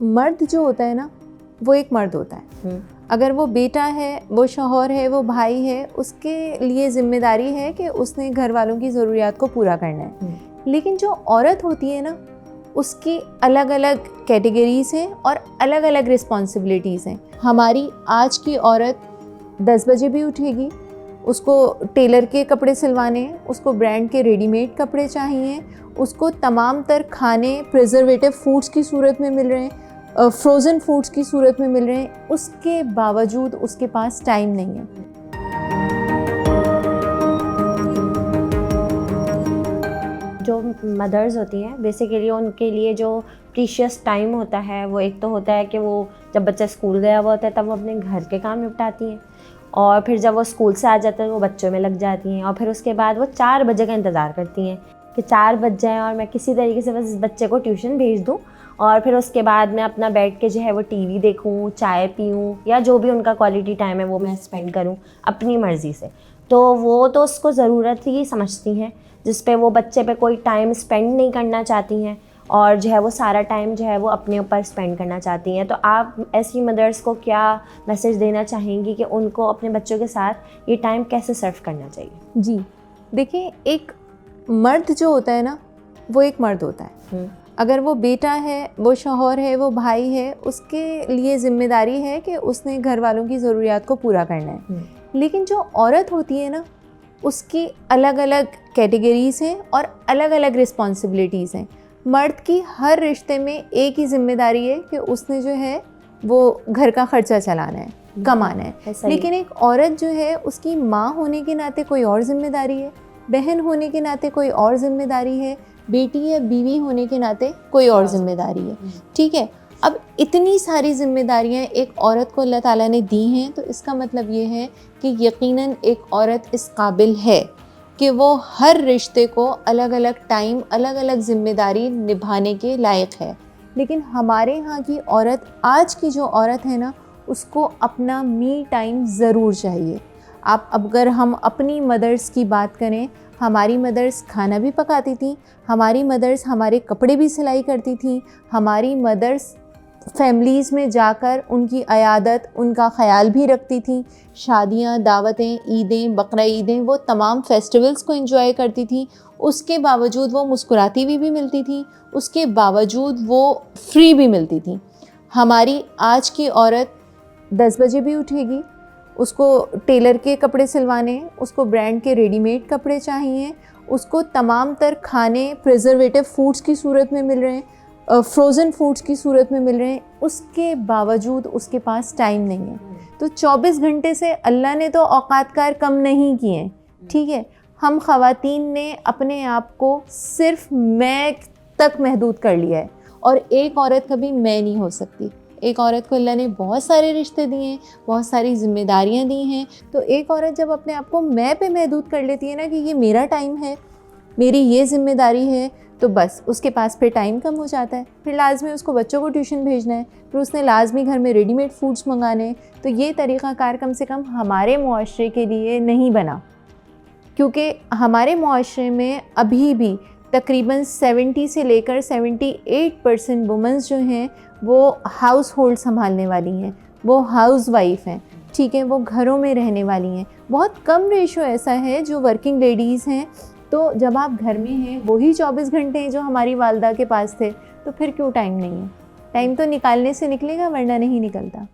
मर्द जो होता है ना, वो एक मर्द होता है। अगर वो बेटा है, वो शौहर है, वो भाई है, उसके लिए जिम्मेदारी है कि उसने घर वालों की ज़रूरियात को पूरा करना है। लेकिन जो औरत होती है ना, उसकी अलग अलग कैटेगरीज़ हैं और अलग अलग रिस्पॉन्सिबिलिटीज़ हैं। हमारी आज की औरत 10 बजे भी उठेगी, उसको टेलर के कपड़े सिलवाने हैं, उसको ब्रांड के रेडीमेड कपड़े चाहिए, उसको तमाम तर खाने प्रिजर्वेटिव फूड्स की सूरत में मिल रहे हैं, फ्रोज़न फूड्स की सूरत में मिल रहे हैं, उसके बावजूद उसके पास टाइम नहीं है। जो मदर्स होती हैं बेसिकली उनके लिए जो प्रीशियस टाइम होता है वो एक तो होता है कि वो जब बच्चा स्कूल गया हुआ होता है तब वो अपने घर के काम निपटाती हैं, और फिर जब वो स्कूल से आ जाता है वो बच्चों में लग जाती हैं, और फिर उसके बाद वो 4 बजे का इंतज़ार करती हैं कि 4 बज जाएँ और मैं किसी तरीके से बस बच्चे को ट्यूशन भेज दूँ, और फिर उसके बाद मैं अपना बैठ के जो है वो टीवी देखूँ, चाय पीऊँ, या जो भी उनका क्वालिटी टाइम है वो मैं स्पेंड करूँ अपनी मर्ज़ी से। तो वो तो उसको ज़रूरत ही समझती हैं जिस पे वो बच्चे पे कोई टाइम स्पेंड नहीं करना चाहती हैं, और जो है वो सारा टाइम जो है वो अपने ऊपर स्पेंड करना चाहती हैं। तो आप ऐसी मदर्स को क्या मैसेज देना चाहेंगी कि उनको अपने बच्चों के साथ ये टाइम कैसे सर्व करना चाहिए? जी देखिए, एक मर्द जो होता है ना, वो एक मर्द होता है। अगर वो बेटा है, वो शौहर है, वो भाई है, उसके लिए ज़िम्मेदारी है कि उसने घर वालों की ज़रूरियात को पूरा करना है। लेकिन जो औरत होती है ना, उसकी अलग अलग कैटेगरीज़ हैं और अलग अलग रिस्पॉन्सिबिलिटीज़ हैं। मर्द की हर रिश्ते में एक ही जिम्मेदारी है कि उसने जो है वो घर का ख़र्चा चलाना है, कमाना है। लेकिन एक औरत जो है, उसकी माँ होने के नाते कोई और ज़िम्मेदारी है, बहन होने के नाते कोई और ज़िम्मेदारी है, बेटी या बीवी होने के नाते कोई और ज़िम्मेदारी है। ठीक है, अब इतनी सारी ज़िम्मेदारियाँ एक औरत को अल्लाह ताला ने दी हैं, तो इसका मतलब ये है कि यकीनन एक औरत इस काबिल है कि वो हर रिश्ते को अलग अलग टाइम, अलग अलग ज़िम्मेदारी निभाने के लायक है। लेकिन हमारे यहाँ की औरत, आज की जो औरत है ना, उसको अपना मी टाइम ज़रूर चाहिए। आप अगर हम अपनी मदर्स की बात करें, हमारी मदर्स खाना भी पकाती थी, हमारी मदर्स हमारे कपड़े भी सिलाई करती थी, हमारी मदर्स फैमिलीज़ में जाकर उनकी अयादत, उनका ख़याल भी रखती थी। शादियाँ, दावतें, ईदें, बकरा ईदें, वो तमाम फेस्टिवल्स को एंजॉय करती थी। उसके बावजूद वो मुस्कुराती हुई भी मिलती थी, उसके बावजूद वो फ्री भी मिलती थी। हमारी आज की औरत 10 बजे भी उठेगी, उसको टेलर के कपड़े सिलवाने हैं, उसको ब्रांड के रेडीमेड कपड़े चाहिए, उसको तमाम तर खाने प्रिजर्वेटिव फूड्स की सूरत में मिल रहे हैं, फ्रोज़न फूड्स की सूरत में मिल रहे हैं, उसके बावजूद उसके पास टाइम नहीं है। तो 24 घंटे से अल्लाह ने तो औकातकार कम नहीं किए हैं। ठीक है, हम ख़वातीन ने अपने आप को सिर्फ मैं तक महदूद कर लिया है, और एक औरत कभी मैं नहीं हो सकती। एक औरत को अल्लाह ने बहुत सारे रिश्ते दिए हैं, बहुत सारी जिम्मेदारियां दी हैं। तो एक औरत जब अपने आप को मैं पे महदूद कर लेती है ना, कि ये मेरा टाइम है, मेरी ये जिम्मेदारी है, तो बस उसके पास फिर टाइम कम हो जाता है। फिर लाजमी उसको बच्चों को ट्यूशन भेजना है, फिर उसने लाजमी घर में रेडीमेड फूड्स मंगाने हैं। तो ये तरीक़ाकार कम से कम हमारे मुआशरे के लिए नहीं बना, क्योंकि हमारे मुआशरे में अभी भी तकरीबन 70 से लेकर 78% वुमेंस जो हैं वो हाउस होल्ड संभालने वाली हैं, वो हाउस वाइफ हैं। ठीक है, वो घरों में रहने वाली हैं। बहुत कम रेशो ऐसा है जो वर्किंग लेडीज़ हैं। तो जब आप घर में हैं, वही 24 घंटे हैं जो हमारी वालदा के पास थे, तो फिर क्यों टाइम नहीं है? टाइम तो निकालने से निकलेगा, वरना नहीं निकलता।